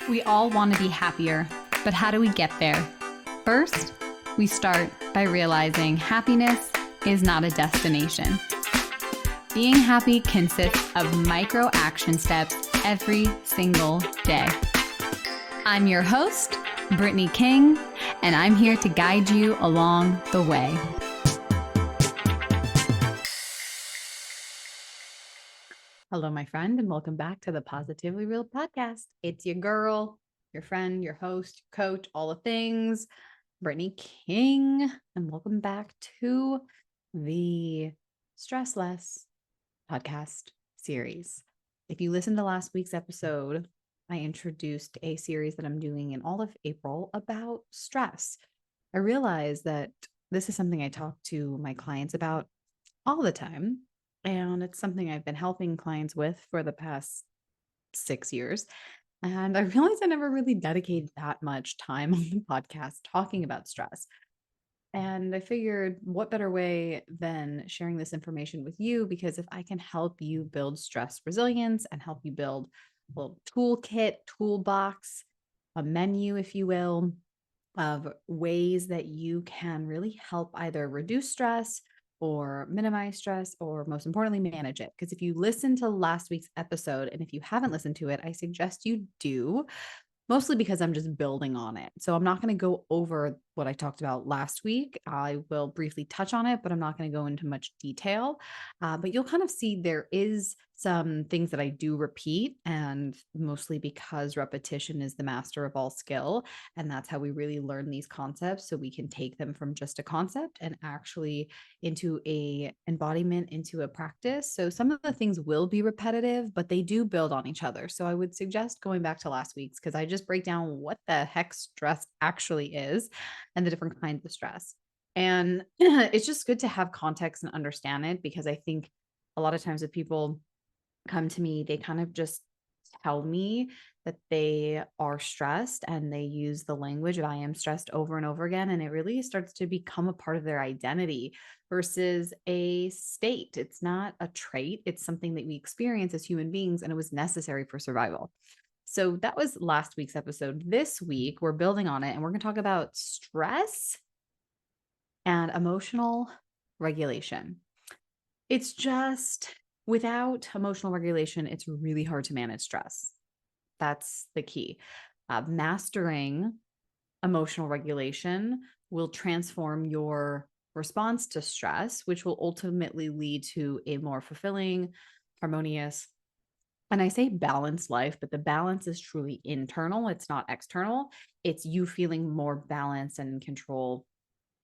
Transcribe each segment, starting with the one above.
We all want to be happier, but how do we get there? First, we start by realizing happiness is not a destination. Being happy consists of micro action steps every single day. I'm your host, Brittny King, and I'm here to guide you along the way. Hello, my friend, and welcome back to the Positively Real podcast. It's your girl, your friend, your host, coach, all the things, Brittny King, and welcome back to the Stress Less podcast series. If you listened to last week's episode, I introduced a series that I'm doing in all of April about stress. I realized that this is something I talk to my clients about all the time. And it's something I've been helping clients with for the past 6 years. And I realized I never really dedicated that much time on the podcast talking about stress. And I figured what better way than sharing this information with you? Because if I can help you build stress resilience and help you build a little toolkit, toolbox, a menu, if you will, of ways that you can really help either reduce stress or minimize stress, or most importantly, manage it. Because if you listen to last week's episode, and if you haven't listened to it, I suggest you do, mostly because I'm just building on it. So I'm not going to go over what I talked about last week. I will briefly touch on it, but I'm not going to go into much detail. But you'll kind of see there is some things that I do repeat, and mostly because repetition is the master of all skill. And that's how we really learn these concepts. So we can take them from just a concept and actually into a embodiment, into a practice. So some of the things will be repetitive, but they do build on each other. So I would suggest going back to last week's, because I just break down what the heck stress actually is and the different kinds of stress. And it's just good to have context and understand it, because I think a lot of times if people come to me, they kind of just tell me that they are stressed and they use the language of I am stressed over and over again. And it really starts to become a part of their identity versus a state. It's not a trait, it's something that we experience as human beings, and it was necessary for survival. So that was last week's episode. This week, we're building on it, and we're going to talk about stress and emotional regulation. It's just without emotional regulation, it's really hard to manage stress. That's the key. Mastering emotional regulation will transform your response to stress, which will ultimately lead to a more fulfilling, harmonious, and I say balanced life, but the balance is truly internal. It's not external. It's you feeling more balanced and in control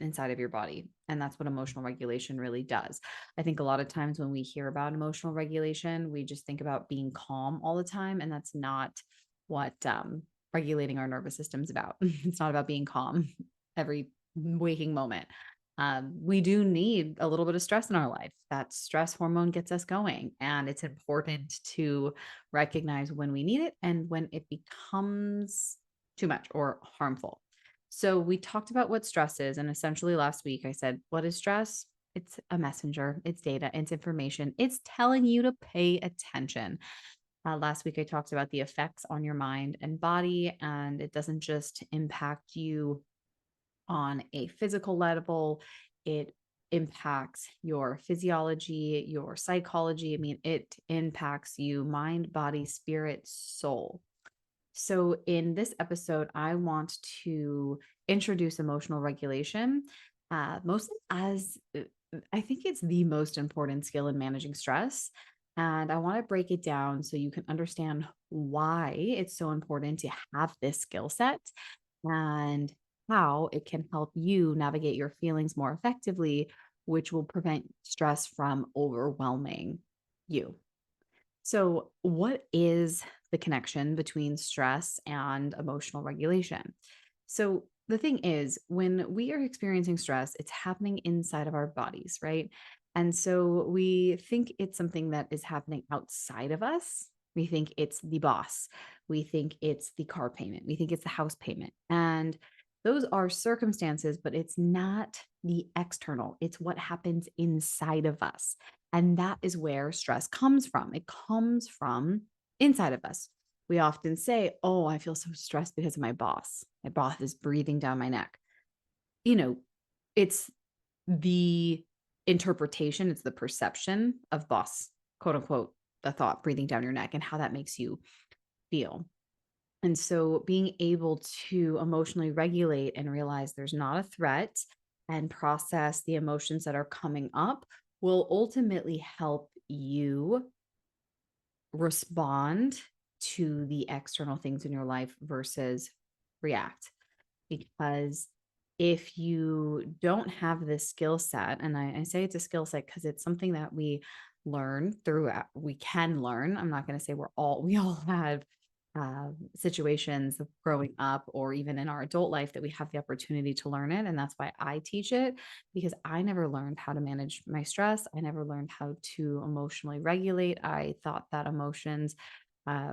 inside of your body. And that's what emotional regulation really does. I think a lot of times when we hear about emotional regulation, we just think about being calm all the time. And that's not what regulating our nervous system is about. It's not about being calm every waking moment. We do need a little bit of stress in our life. That stress hormone gets us going. And it's important to recognize when we need it and when it becomes too much or harmful. So we talked about what stress is. And essentially last week I said, what is stress? It's a messenger, it's data, it's information, it's telling you to pay attention. Last week I talked about the effects on your mind and body, and it doesn't just impact you on a physical level, it impacts your physiology, your psychology. I mean, it impacts you mind, body, spirit, soul. So, in this episode, I want to introduce emotional regulation, mostly as I think it's the most important skill in managing stress. And I want to break it down so you can understand why it's so important to have this skill set and how it can help you navigate your feelings more effectively, which will prevent stress from overwhelming you. So, what is the connection between stress and emotional regulation? So, the thing is, when we are experiencing stress, it's happening inside of our bodies, right? And so we think it's something that is happening outside of us. We think it's the boss. We think it's the car payment. We think it's the house payment. And those are circumstances, but it's not the external. It's what happens inside of us. And that is where stress comes from. It comes from inside of us. we often say, oh, I feel so stressed because of my boss. My boss is breathing down my neck. You know, it's the interpretation, it's the perception of boss, quote unquote, the thought breathing down your neck and how that makes you feel. And so being able to emotionally regulate and realize there's not a threat and process the emotions that are coming up will ultimately help you respond to the external things in your life versus react. Because if you don't have this skill set, and I say it's a skill set because it's something that we learn throughout, we can learn. I'm not going to say we all have situations of growing up or even in our adult life that we have the opportunity to learn it. And that's why I teach it, because I never learned how to manage my stress. I never learned how to emotionally regulate. I thought that emotions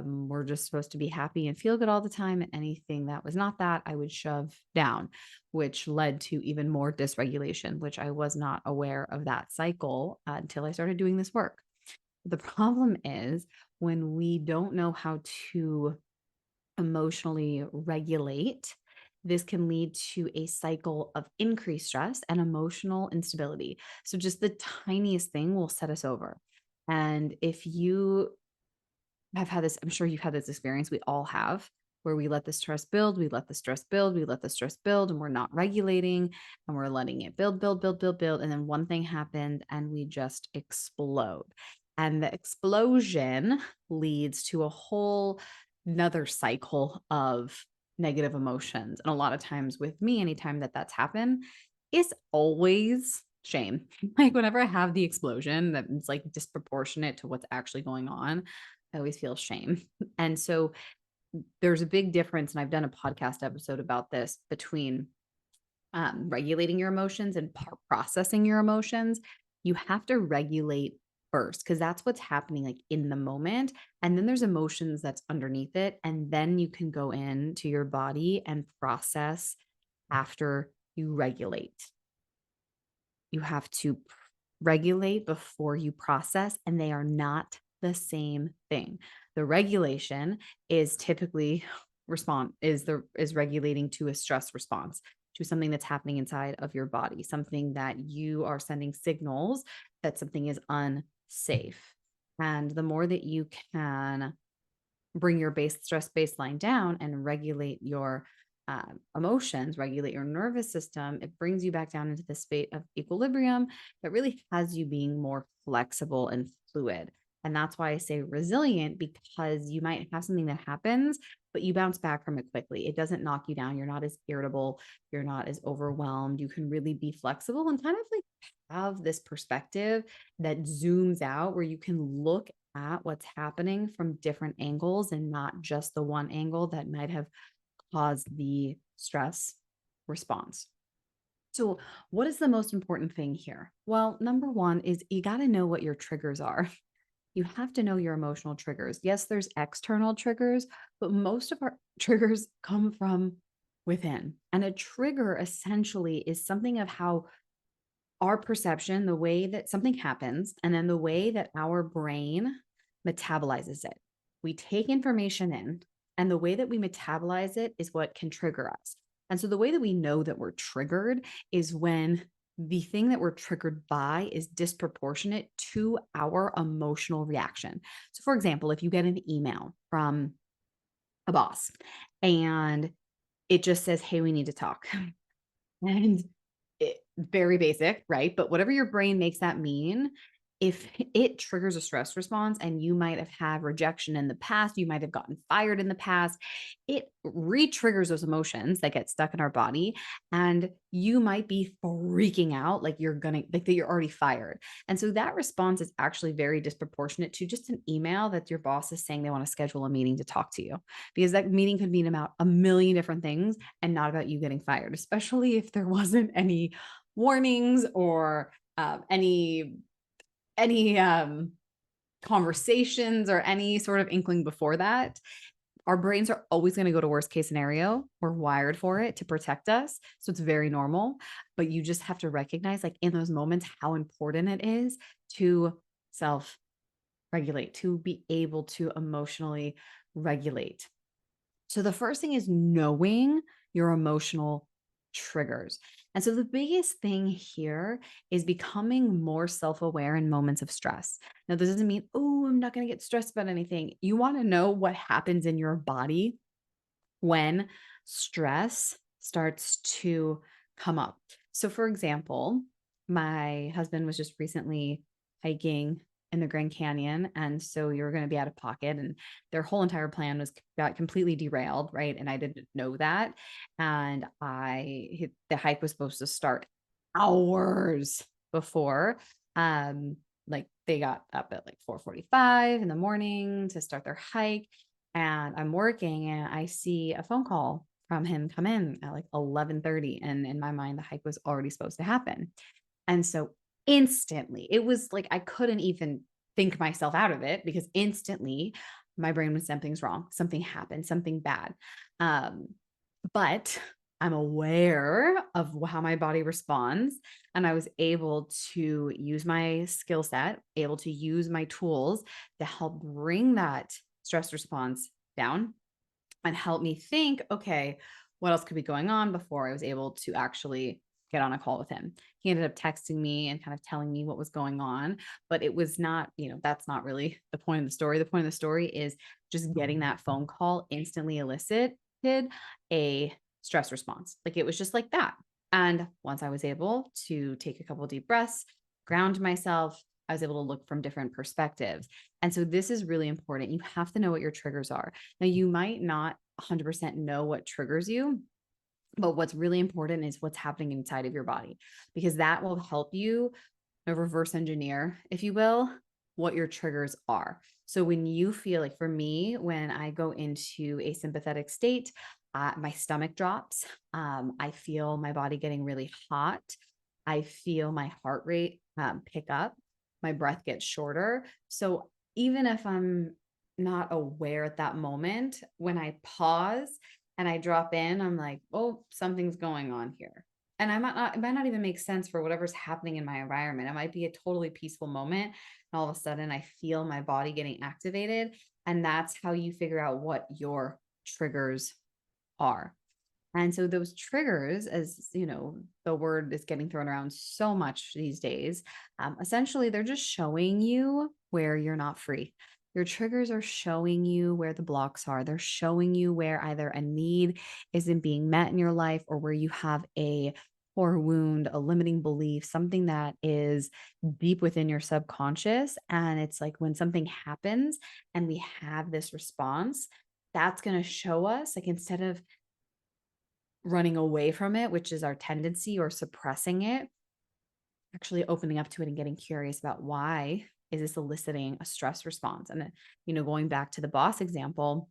we're just supposed to be happy and feel good all the time. And anything that was not that, I would shove down, which led to even more dysregulation, which I was not aware of that cycle until I started doing this work. The problem is when we don't know how to emotionally regulate, this can lead to a cycle of increased stress and emotional instability. So, just the tiniest thing will set us over. And if you I've had this, I'm sure you've had this experience, we all have, where we let the stress build, we let the stress build, we let the stress build, and we're not regulating and we're letting it build, build, build, build, build. And then one thing happened and we just explode. And the explosion leads to a whole another cycle of negative emotions. And a lot of times with me, anytime that that's happened, it's always shame. Like whenever I have the explosion that it's like disproportionate to what's actually going on, I always feel shame. And so there's a big difference. And I've done a podcast episode about this between regulating your emotions and processing your emotions. You have to regulate first because that's what's happening like in the moment. And then there's emotions that's underneath it. And then you can go into your body and process after you regulate. You have to regulate before you process, and they are not the same thing. The regulation is typically is regulating to a stress response, to something that's happening inside of your body, something that you are sending signals that something is unsafe. And the more that you can bring your base stress baseline down and regulate your emotions, regulate your nervous system, it brings you back down into the state of equilibrium that really has you being more flexible and fluid. And that's why I say resilient, because you might have something that happens, but you bounce back from it quickly. It doesn't knock you down. You're not as irritable. You're not as overwhelmed. You can really be flexible and kind of like have this perspective that zooms out where you can look at what's happening from different angles and not just the one angle that might have caused the stress response. So, what is the most important thing here? Well, number one is you got to know what your triggers are. You have to know your emotional triggers. Yes, there's external triggers, but most of our triggers come from within. And a trigger essentially is something of how our perception, the way that something happens, and then the way that our brain metabolizes it. We take information in, and the way that we metabolize it is what can trigger us. And so the way that we know that we're triggered is when the thing that we're triggered by is disproportionate to our emotional reaction. So, for example, if you get an email from a boss and it just says, "Hey, we need to talk." And very basic, right? But whatever your brain makes that mean, if it triggers a stress response and you might have had rejection in the past, you might have gotten fired in the past, it re-triggers those emotions that get stuck in our body. And you might be freaking out like you're gonna, like that you're already fired. And so that response is actually very disproportionate to just an email that your boss is saying they want to schedule a meeting to talk to you, because that meeting could mean about a million different things and not about you getting fired, especially if there wasn't any warnings or any conversations or any sort of inkling before that. Our brains are always going to go to worst case scenario. We're wired for it to protect us. So it's very normal, but you just have to recognize like in those moments, how important it is to self regulate, to be able to emotionally regulate. So the first thing is knowing your emotional triggers. And so the biggest thing here is becoming more self-aware in moments of stress. Now, this doesn't mean, oh, I'm not going to get stressed about anything. You want to know what happens in your body when stress starts to come up. So, for example, my husband was just recently hiking in the Grand Canyon. And so you were going to be out of pocket, and their whole entire plan got completely derailed. Right. And I didn't know that. And the hike was supposed to start hours before. Um, like they got up at like 4:45 in the morning to start their hike, and I'm working and I see a phone call from him come in at like 11:30, and in my mind the hike was already supposed to happen. And so instantly, it was like I couldn't even think myself out of it, because instantly my brain was, something's wrong, something happened, something bad. Um, but I'm aware of how my body responds, and I was able to use my skill set, able to use my tools to help bring that stress response down and help me think, okay, what else could be going on, before I was able to actually get on a call with him. He ended up texting me and kind of telling me what was going on, but it was not, that's not really the point of the story. The point of the story is just getting that phone call instantly elicited a stress response. Like it was just like that. And once I was able to take a couple of deep breaths, ground myself, I was able to look from different perspectives. And so this is really important. You have to know what your triggers are. Now, you might not 100% know what triggers you, but what's really important is what's happening inside of your body, because that will help you reverse engineer, if you will, what your triggers are. So when you feel like, for me, when I go into a sympathetic state, my stomach drops. I feel my body getting really hot. I feel my heart rate pick up. My breath gets shorter. So even if I'm not aware at that moment, when I pause and I drop in, I'm like, oh, something's going on here. And it might not even make sense for whatever's happening in my environment. It might be a totally peaceful moment. And all of a sudden I feel my body getting activated. And that's how you figure out what your triggers are. And so those triggers, as you know, the word is getting thrown around so much these days. Essentially, they're just showing you where you're not free. Your triggers are showing you where the blocks are. They're showing you where either a need isn't being met in your life, or where you have a core wound, a limiting belief, something that is deep within your subconscious. And it's like when something happens and we have this response, that's going to show us, like, instead of running away from it, which is our tendency, or suppressing it, actually opening up to it and getting curious about, why is this eliciting a stress response? And going back to the boss example,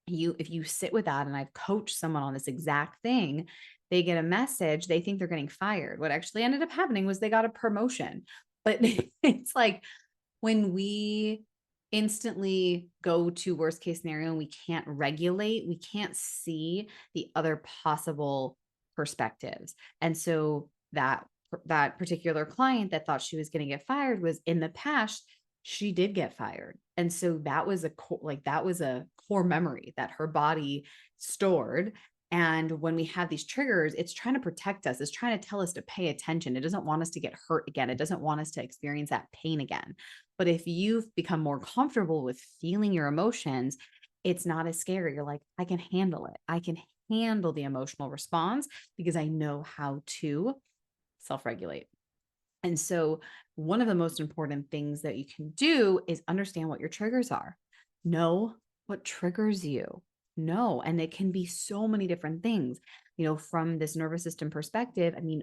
if you sit with that, and I've coached someone on this exact thing, they get a message, they think they're getting fired. What actually ended up happening was they got a promotion. But it's like, when we instantly go to worst case scenario and we can't regulate, we can't see the other possible perspectives. And so that particular client that thought she was going to get fired, was, in the past, she did get fired. And so that was a core memory that her body stored. And when we have these triggers, it's trying to protect us. It's trying to tell us to pay attention. It doesn't want us to get hurt again. It doesn't want us to experience that pain again. But if you've become more comfortable with feeling your emotions, it's not as scary. You're like, I can handle it. I can handle the emotional response, because I know how to self-regulate. And so one of the most important things that you can do is understand what your triggers are. Know what triggers you. Know, and it can be so many different things. From this nervous system perspective, I mean,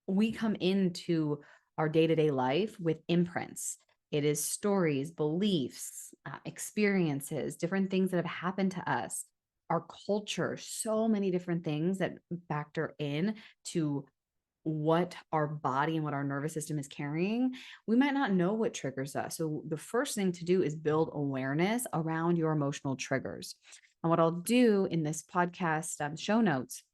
we come into our day-to-day life with imprints. It is stories, beliefs, experiences, different things that have happened to us, our culture, so many different things that factor in to what our body and what our nervous system is carrying. We might not know what triggers us. So the first thing to do is build awareness around your emotional triggers. And what I'll do in this podcast show notes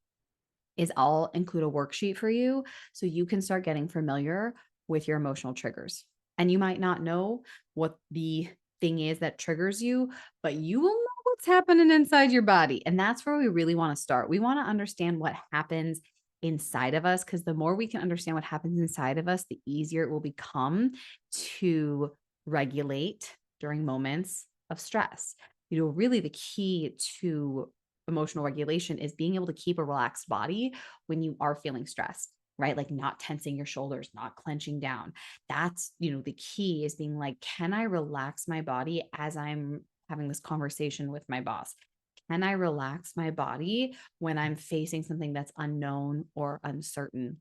is I'll include a worksheet for you, so you can start getting familiar with your emotional triggers. And you might not know what the thing is that triggers you, but you will know what's happening inside your body? And that's where we really want to start. We want to understand what happens inside of us, because the more we can understand what happens inside of us, the easier it will become to regulate during moments of stress. Really the key to emotional regulation is being able to keep a relaxed body when you are feeling stressed, right? Like not tensing your shoulders, not clenching down. That's, the key is being like, can I relax my body as I'm having this conversation with my boss? Can I relax my body when I'm facing something that's unknown or uncertain?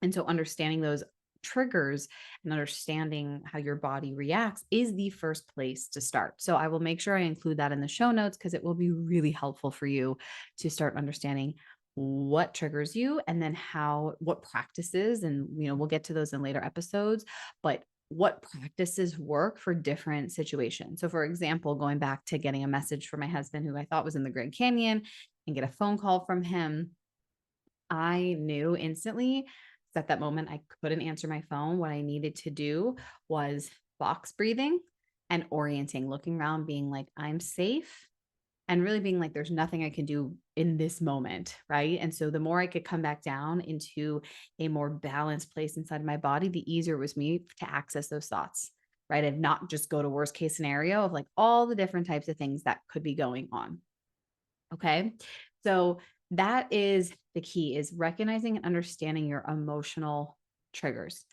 And so understanding those triggers and understanding how your body reacts is the first place to start. So I will make sure I include that in the show notes because it will be really helpful for you to start understanding what triggers you and then what practices, and we'll get to those in later episodes, but what practices work for different situations. So for example, going back to getting a message from my husband who I thought was in the Grand Canyon and get a phone call from him, I knew instantly at that moment I couldn't answer my phone. What I needed to do was box breathing and orienting, looking around, being like, I'm safe, and really being like, there's nothing I can do in this moment. Right. And so the more I could come back down into a more balanced place inside my body, the easier it was me to access those thoughts. Right. And not just go to worst case scenario of like all the different types of things that could be going on. Okay. So that is the key, is recognizing and understanding your emotional triggers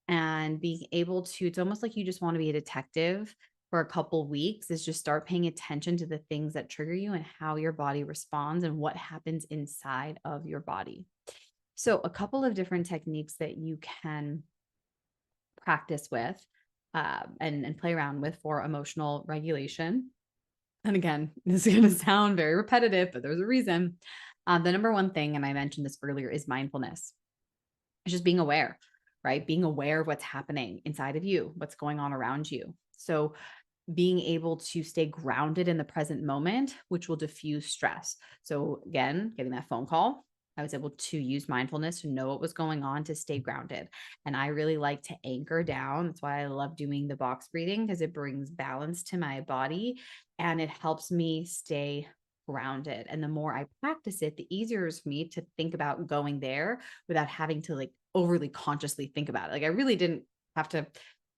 and being able to, it's almost like you just want to be a detective for a couple weeks, is just start paying attention to the things that trigger you and how your body responds and what happens inside of your body. So a couple of different techniques that you can practice with and play around with for emotional regulation. And again, this is going to sound very repetitive, but there's a reason. The number one thing, and I mentioned this earlier, is mindfulness. It's just being aware, right? Being aware of what's happening inside of you, what's going on around you. So being able to stay grounded in the present moment, which will diffuse stress. So again, getting that phone call, I was able to use mindfulness to know what was going on to stay grounded. And I really like to anchor down. That's why I love doing the box breathing, because it brings balance to my body and it helps me stay grounded. And the more I practice it, the easier it is for me to think about going there without having to like overly consciously think about it. Like I really didn't have to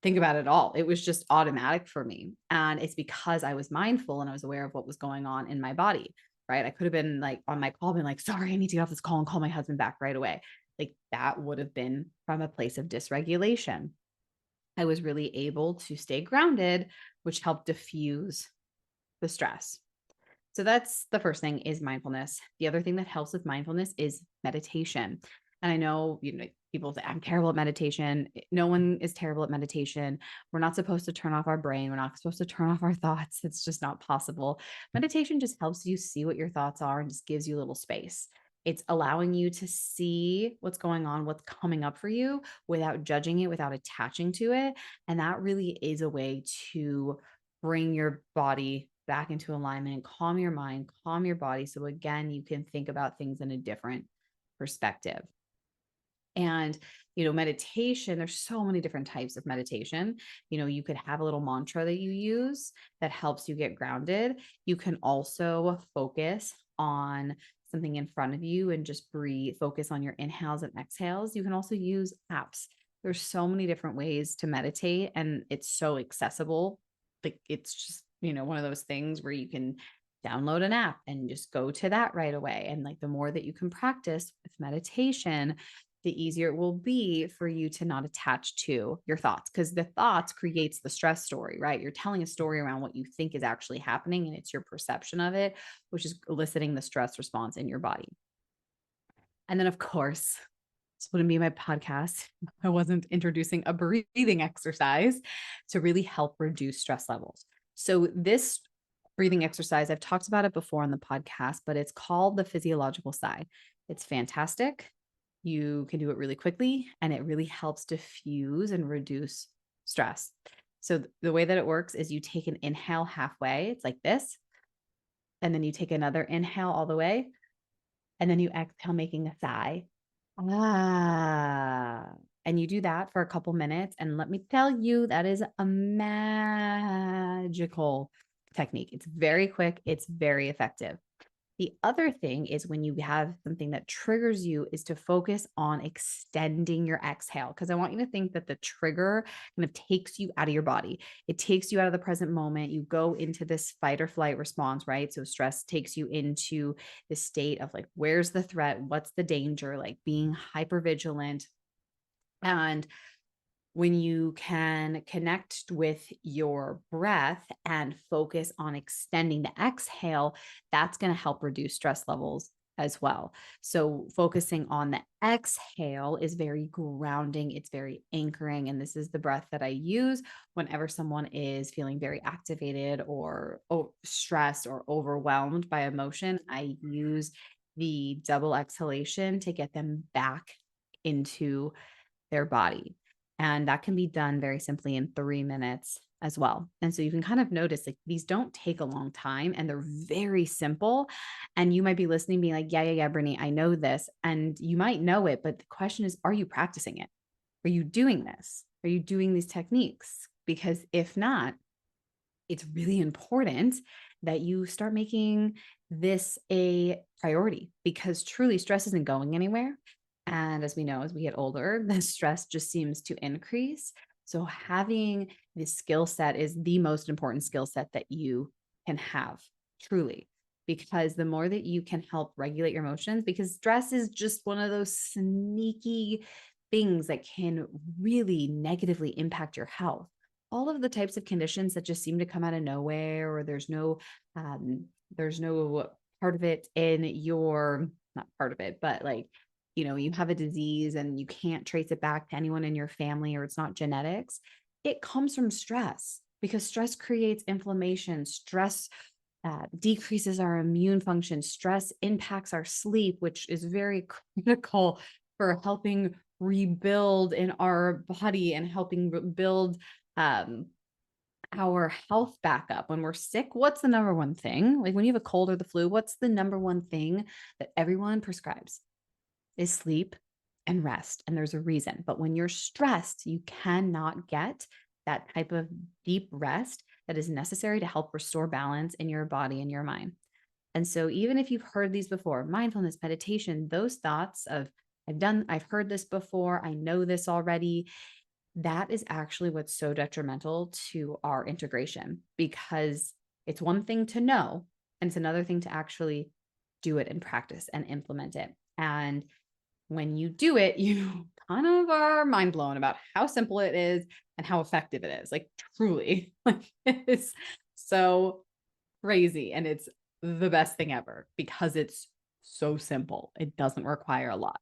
think about it all. It was just automatic for me. And it's because I was mindful and I was aware of what was going on in my body, right? I could have been like on my call, been like, sorry, I need to get off this call and call my husband back right away. Like that would have been from a place of dysregulation. I was really able to stay grounded, which helped diffuse the stress. So that's the first thing, is mindfulness. The other thing that helps with mindfulness is meditation. And I know, people say I'm terrible at meditation. No one is terrible at meditation. We're not supposed to turn off our brain. We're not supposed to turn off our thoughts. It's just not possible. Meditation just helps you see what your thoughts are and just gives you a little space. It's allowing you to see what's going on, what's coming up for you without judging it, without attaching to it. And that really is a way to bring your body back into alignment, calm your mind, calm your body. So again, you can think about things in a different perspective. And, meditation, there's so many different types of meditation. You could have a little mantra that you use that helps you get grounded. You can also focus on something in front of you and just breathe, focus on your inhales and exhales. You can also use apps. There's so many different ways to meditate and it's so accessible. Like it's just, one of those things where you can download an app and just go to that right away. And like the more that you can practice with meditation, the easier it will be for you to not attach to your thoughts, because the thoughts creates the stress story, right? You're telling a story around what you think is actually happening and it's your perception of it, which is eliciting the stress response in your body. And then of course, this wouldn't be my podcast if I wasn't introducing a breathing exercise to really help reduce stress levels. So this breathing exercise, I've talked about it before on the podcast, but it's called the physiological sigh. It's fantastic. You can do it really quickly and it really helps diffuse and reduce stress. So the way that it works is you take an inhale halfway. It's like this. And then you take another inhale all the way. And then you exhale, making a sigh. Ah, and you do that for a couple minutes. And let me tell you, that is a magical technique. It's very quick. It's very effective. The other thing is when you have something that triggers you is to focus on extending your exhale. Because I want you to think that the trigger kind of takes you out of your body. It takes you out of the present moment. You go into this fight or flight response, right? So stress takes you into the state of like, where's the threat? What's the danger? Like being hyper vigilant. And when you can connect with your breath and focus on extending the exhale, that's going to help reduce stress levels as well. So, focusing on the exhale is very grounding, it's very anchoring. And this is the breath that I use whenever someone is feeling very activated or stressed or overwhelmed by emotion. I use the double exhalation to get them back into their body. And that can be done very simply in 3 minutes as well. And so you can kind of notice like these don't take a long time and they're very simple. And you might be listening, being like, yeah, Brittany, I know this. And you might know it, but the question is, are you practicing it? Are you doing this? Are you doing these techniques? Because if not, it's really important that you start making this a priority because truly stress isn't going anywhere. And as we know, as we get older, the stress just seems to increase. So having this skill set is the most important skill set that you can have, truly, because the more that you can help regulate your emotions, because stress is just one of those sneaky things that can really negatively impact your health. All of the types of conditions that just seem to come out of nowhere, or um, there's no part of it in your, not part of it, but like, you have a disease and you can't trace it back to anyone in your family, or it's not genetics. It comes from stress because stress creates inflammation. Stress decreases our immune function. Stress impacts our sleep, which is very critical for helping rebuild in our body and helping build um, our health back up. When we're sick, what's the number one thing? Like when you have a cold or the flu, what's the number one thing that everyone prescribes? Is sleep and rest. And there's a reason. But when you're stressed, you cannot get that type of deep rest that is necessary to help restore balance in your body and your mind. And so, even if you've heard these before, mindfulness, meditation, those thoughts of, I've heard this before, I know this already, that is actually what's so detrimental to our integration because it's one thing to know, and it's another thing to actually do it and practice and implement it. And when you do it, you kind of are mind blown about how simple it is and how effective it is. Like truly, like it's so crazy. And it's the best thing ever because it's so simple. It doesn't require a lot.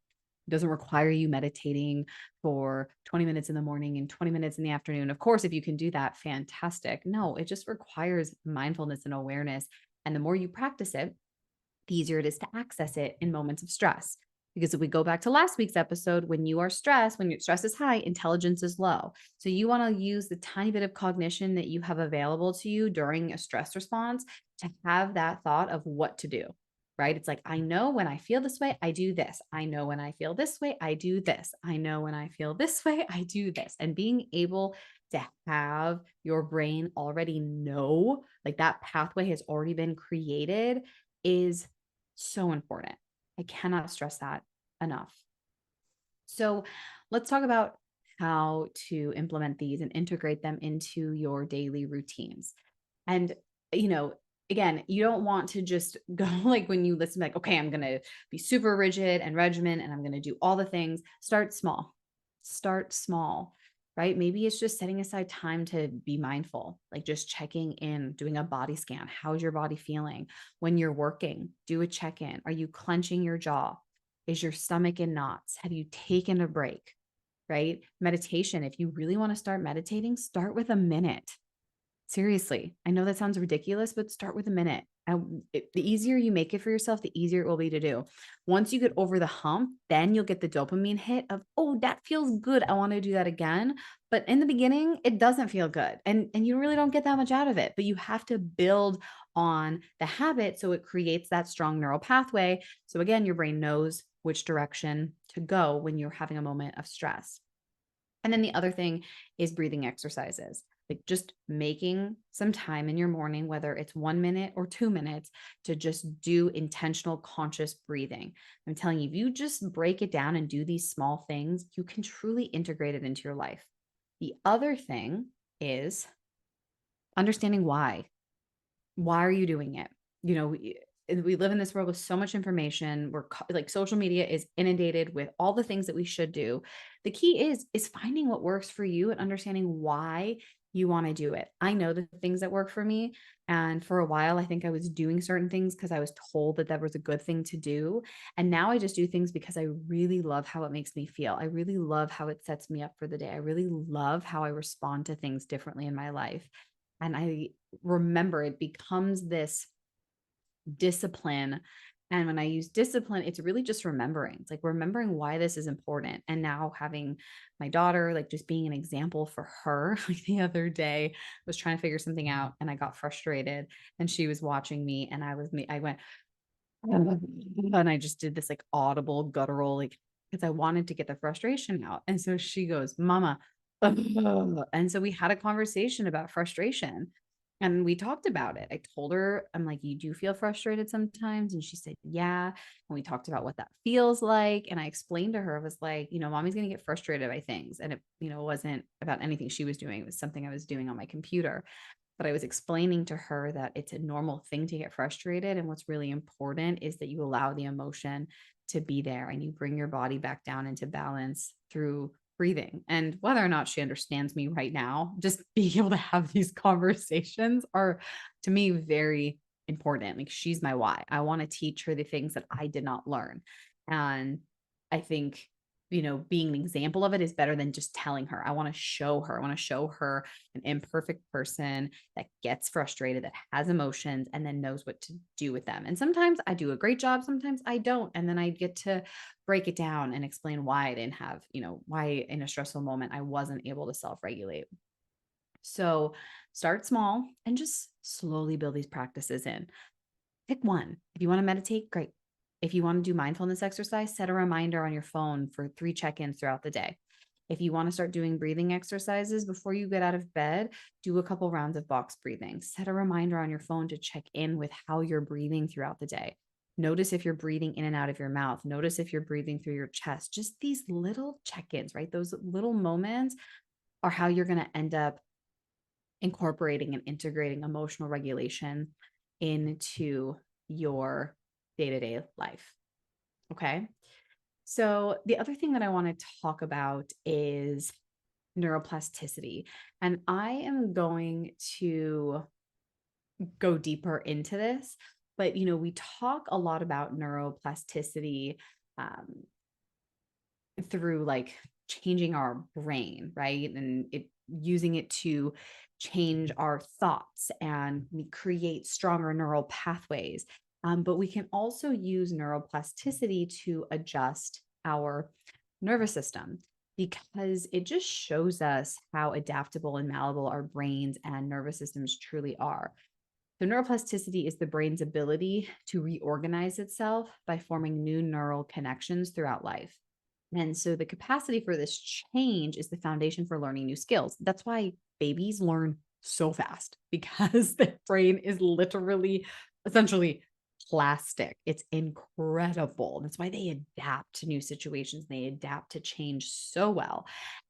It doesn't require you meditating for 20 minutes in the morning and 20 minutes in the afternoon. Of course, if you can do that, fantastic. No, it just requires mindfulness and awareness. And the more you practice it, the easier it is to access it in moments of stress. Because if we go back to last week's episode, when you are stressed, when your stress is high, intelligence is low. So you want to use the tiny bit of cognition that you have available to you during a stress response to have that thought of what to do, right? It's like, I know when I feel this way, I do this. I know when I feel this way, I do this. I know when I feel this way, I do this. And being able to have your brain already know, like that pathway has already been created, is so important. I cannot stress that enough. So let's talk about how to implement these and integrate them into your daily routines. And, you know, again, you don't want to just go like when you listen, like, okay, I'm going to be super rigid and regimen and I'm going to do all the things. Start small, right? Maybe it's just setting aside time to be mindful, like just checking in, doing a body scan. How's your body feeling? When you're working, do a check in. Are you clenching your jaw? Is your stomach in knots? Have you taken a break? Right? Meditation. If you really want to start meditating, start with a minute. Seriously, I know that sounds ridiculous, but start with a minute. The easier you make it for yourself, the easier it will be to do. Once you get over the hump, then you'll get the dopamine hit of, oh, that feels good. I want to do that again. But in the beginning, it doesn't feel good. And you really don't get that much out of it. But you have to build on the habit so it creates that strong neural pathway. So again, your brain knows which direction to go when you're having a moment of stress. And then the other thing is breathing exercises. Like just making some time in your morning, whether it's 1 minute or 2 minutes, to just do intentional conscious breathing. I'm telling you, if you just break it down and do these small things, you can truly integrate it into your life. The other thing is understanding why. Why are you doing it? You know, we live in this world with so much information. Like social media is inundated with all the things that we should do. The key is finding what works for you and understanding why you want to do it. I know the things that work for me, and for a while I think I was doing certain things because I was told that was a good thing to do, and now I just do things because I really love how it makes me feel. I really love how it sets me up for the day. I really love how I respond to things differently in my life. And I remember it becomes this discipline. And when I use discipline, it's really just remembering. It's like remembering why this is important. And now having my daughter, like just being an example for her. Like the other day, I was trying to figure something out and I got frustrated and she was watching me and I went, and I just did this like audible guttural, like, because I wanted to get the frustration out. And so she goes, Mama. And so we had a conversation about frustration and we talked about it. I told her, I'm like, you do feel frustrated sometimes? And she said, yeah. And we talked about what that feels like. And I explained to her, I was like, mommy's going to get frustrated by things. And it, wasn't about anything she was doing. It was something I was doing on my computer. But I was explaining to her that it's a normal thing to get frustrated. And what's really important is that you allow the emotion to be there and you bring your body back down into balance through breathing. And whether or not she understands me right now, just being able to have these conversations are to me very important. Like she's my why. I want to teach her the things that I did not learn. And I think, being an example of it is better than just telling her. I want to show her. I want to show her an imperfect person that gets frustrated, that has emotions, and then knows what to do with them. And sometimes I do a great job, sometimes I don't. And then I get to break it down and explain why I didn't have, why in a stressful moment I wasn't able to self regulate. So start small and just slowly build these practices in. Pick one. If you want to meditate, great. If you want to do mindfulness exercise, set a reminder on your phone for 3 check-ins throughout the day. If you want to start doing breathing exercises before you get out of bed, do a couple rounds of box breathing. Set a reminder on your phone to check in with how you're breathing throughout the day. Notice if you're breathing in and out of your mouth. Notice if you're breathing through your chest. Just these little check-ins, right? Those little moments are how you're going to end up incorporating and integrating emotional regulation into your day-to-day life. Okay. So the other thing that I want to talk about is neuroplasticity. And I am going to go deeper into this, but we talk a lot about neuroplasticity through like changing our brain, right? And using it to change our thoughts and we create stronger neural pathways. But we can also use neuroplasticity to adjust our nervous system because it just shows us how adaptable and malleable our brains and nervous systems truly are. So, neuroplasticity is the brain's ability to reorganize itself by forming new neural connections throughout life. And so the capacity for this change is the foundation for learning new skills. That's why babies learn so fast because the brain is literally, essentially plastic. It's incredible. That's why they adapt to new situations. They adapt to change so well.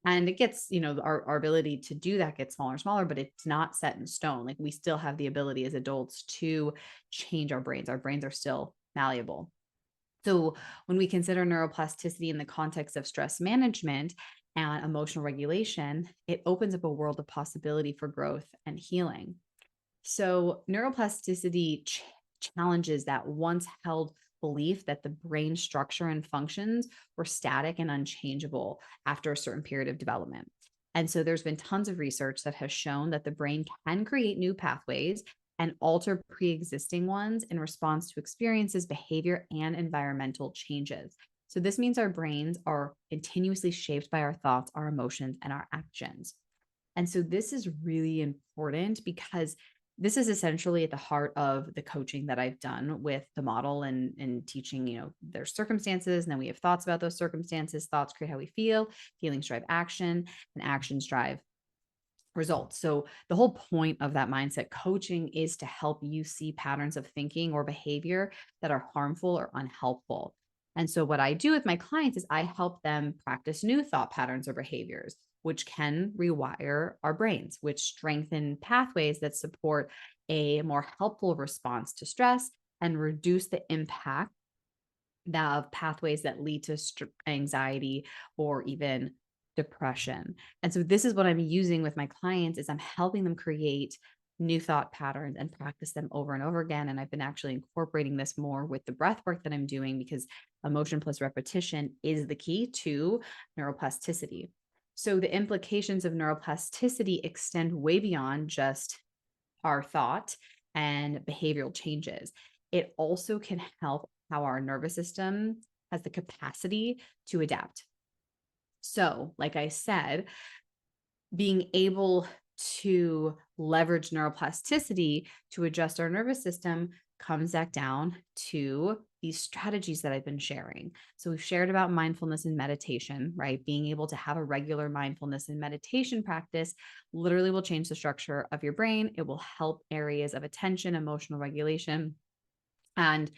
And it gets, our ability to do that gets smaller and smaller, but it's not set in stone. Like we still have the ability as adults to change our brains. Our brains are still malleable. So when we consider neuroplasticity in the context of stress management and emotional regulation, it opens up a world of possibility for growth and healing. So neuroplasticity challenges that once held belief that the brain structure and functions were static and unchangeable after a certain period of development. And so there's been tons of research that has shown that the brain can create new pathways and alter pre-existing ones in response to experiences, behavior, and environmental changes. So this means our brains are continuously shaped by our thoughts, our emotions, and our actions. And so this is really important because this is essentially at the heart of the coaching that I've done with the model and teaching, their circumstances. And then we have thoughts about those circumstances. Thoughts create how we feel, feelings drive action, and actions drive results. So the whole point of that mindset coaching is to help you see patterns of thinking or behavior that are harmful or unhelpful. And so what I do with my clients is I help them practice new thought patterns or behaviors, which can rewire our brains, which strengthen pathways that support a more helpful response to stress and reduce the impact of pathways that lead to anxiety or even depression. And so this is what I'm using with my clients is I'm helping them create new thought patterns and practice them over and over again. And I've been actually incorporating this more with the breath work that I'm doing because emotion plus repetition is the key to neuroplasticity. So the implications of neuroplasticity extend way beyond just our thought and behavioral changes. It also can help how our nervous system has the capacity to adapt. So, like I said, being able to leverage neuroplasticity to adjust our nervous system comes back down to these strategies that I've been sharing. So we've shared about mindfulness and meditation, right? Being able to have a regular mindfulness and meditation practice literally will change the structure of your brain. It will help areas of attention, emotional regulation, and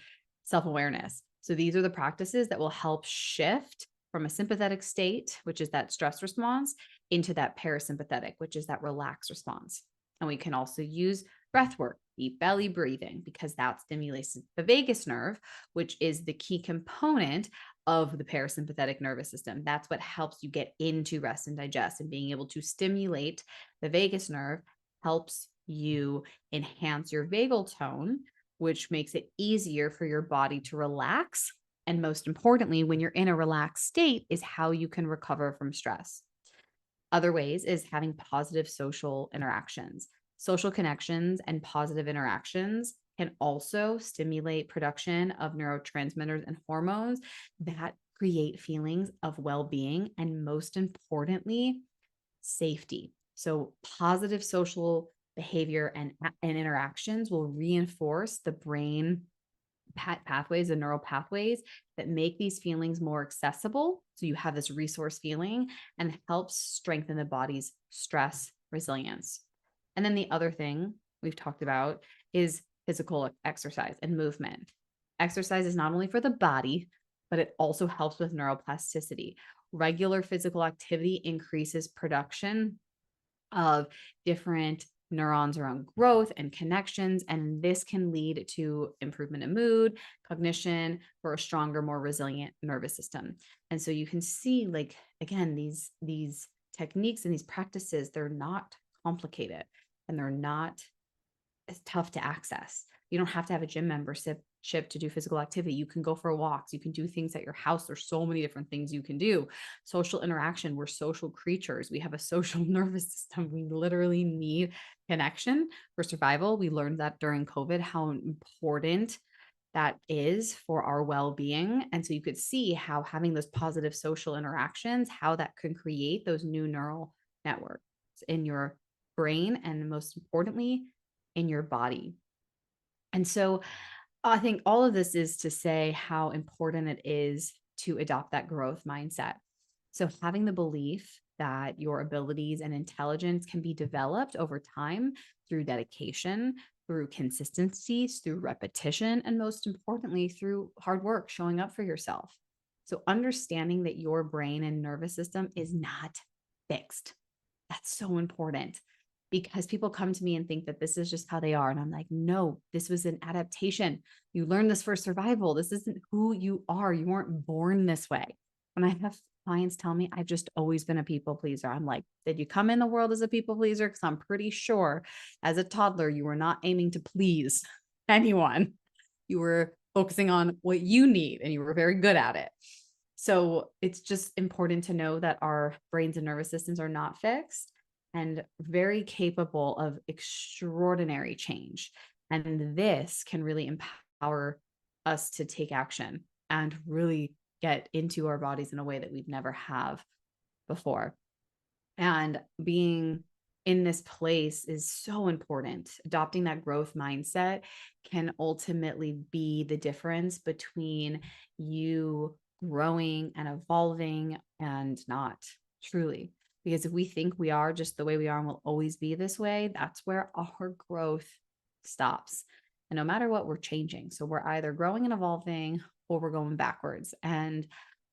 self-awareness. So these are the practices that will help shift from a sympathetic state, which is that stress response, into that parasympathetic, which is that relaxed response. And we can also use breath work, deep belly breathing, because that stimulates the vagus nerve, which is the key component of the parasympathetic nervous system. That's what helps you get into rest and digest, and being able to stimulate the vagus nerve helps you enhance your vagal tone, which makes it easier for your body to relax. And most importantly, when you're in a relaxed state, is how you can recover from stress. Other ways is having positive social interactions. Social connections and positive interactions can also stimulate production of neurotransmitters and hormones that create feelings of well being and, most importantly, safety. So, positive social behavior and interactions will reinforce the brain pathways and neural pathways that make these feelings more accessible. So you have this resource feeling and helps strengthen the body's stress resilience. And then the other thing we've talked about is physical exercise and movement. Exercise is not only for the body, but it also helps with neuroplasticity. Regular physical activity increases production of different neurons around growth and connections. And this can lead to improvement in mood, cognition, for a stronger, more resilient nervous system. And so you can see, like, again, these techniques and these practices, they're not complicated and they're not as tough to access. You don't have to have a gym membership to do physical activity. You can go for walks. You can do things at your house. There's so many different things you can do. Social interaction. We're social creatures. We have a social nervous system. We literally need connection for survival. We learned that during COVID, how important that is for our well-being. And so you could see how having those positive social interactions, how that can create those new neural networks in your brain and, most importantly, in your body. And so I think all of this is to say how important it is to adopt that growth mindset. So having the belief that your abilities and intelligence can be developed over time through dedication, through consistency, through repetition, and most importantly, through hard work, showing up for yourself. So understanding that your brain and nervous system is not fixed. That's so important, because people come to me and think that this is just how they are. And I'm like, no, this was an adaptation. You learned this for survival. This isn't who you are. You weren't born this way. When I have clients tell me I've just always been a people pleaser, I'm like, did you come in the world as a people pleaser? Because I'm pretty sure as a toddler, you were not aiming to please anyone. You were focusing on what you need and you were very good at it. So it's just important to know that our brains and nervous systems are not fixed and very capable of extraordinary change. And this can really empower us to take action and really get into our bodies in a way that we've never have before. And being in this place is so important. Adopting that growth mindset can ultimately be the difference between you growing and evolving and not, truly. Because if we think we are just the way we are and will always be this way, that's where our growth stops. And no matter what, we're changing. So we're either growing and evolving or we're going backwards. And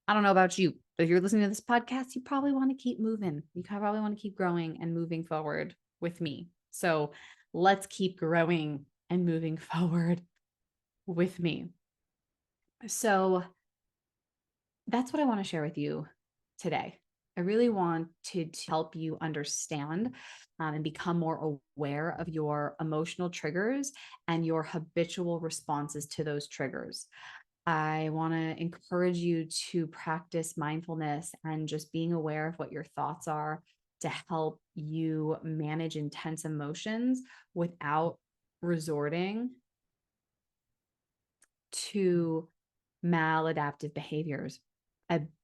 I don't know about you, but if you're listening to this podcast, you probably want to keep moving. You probably want to keep growing and moving forward with me. So let's keep growing and moving forward with me. So that's what I want to share with you today. I really wanted to help you understand and become more aware of your emotional triggers and your habitual responses to those triggers. I want to encourage you to practice mindfulness and just being aware of what your thoughts are to help you manage intense emotions without resorting to maladaptive behaviors,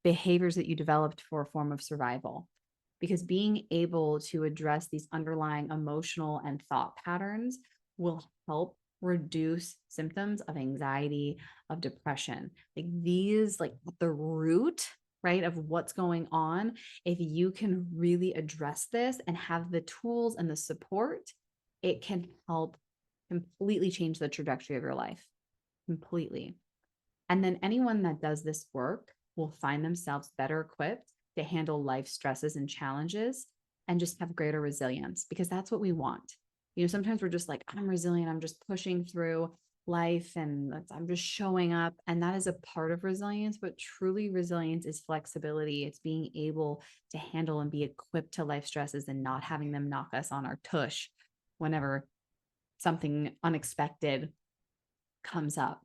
behaviors that you developed for a form of survival. Because being able to address these underlying emotional and thought patterns will help reduce symptoms of anxiety, of depression. Like these, like at the root, right, of what's going on. If you can really address this and have the tools and the support, it can help completely change the trajectory of your life. Completely. And then anyone that does this work will find themselves better equipped to handle life stresses and challenges and just have greater resilience because that's what we want. You know, sometimes we're just like, I'm resilient, I'm just pushing through life and I'm just showing up. And that is a part of resilience, but truly resilience is flexibility. It's being able to handle and be equipped to life stresses and not having them knock us on our tush whenever something unexpected comes up.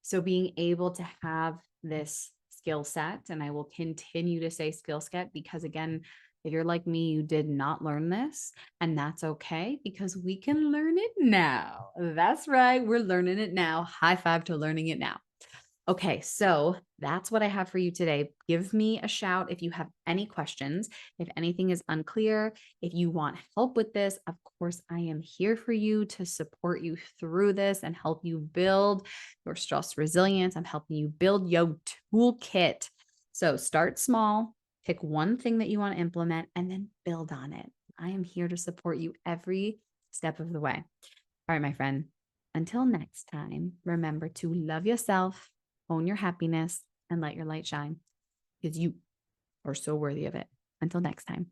So being able to have this skill set, and I will continue to say skill set because again, if you're like me, you did not learn this, and that's okay because we can learn it now. That's right. We're learning it now. High five to learning it now. Okay, so that's what I have for you today. Give me a shout if you have any questions, if anything is unclear, if you want help with this. Of course, I am here for you to support you through this and help you build your stress resilience. I'm helping you build your toolkit. So start small, pick one thing that you want to implement, and then build on it. I am here to support you every step of the way. All right, my friend. Until next time, remember to love yourself, own your happiness, and let your light shine because you are so worthy of it. Until next time.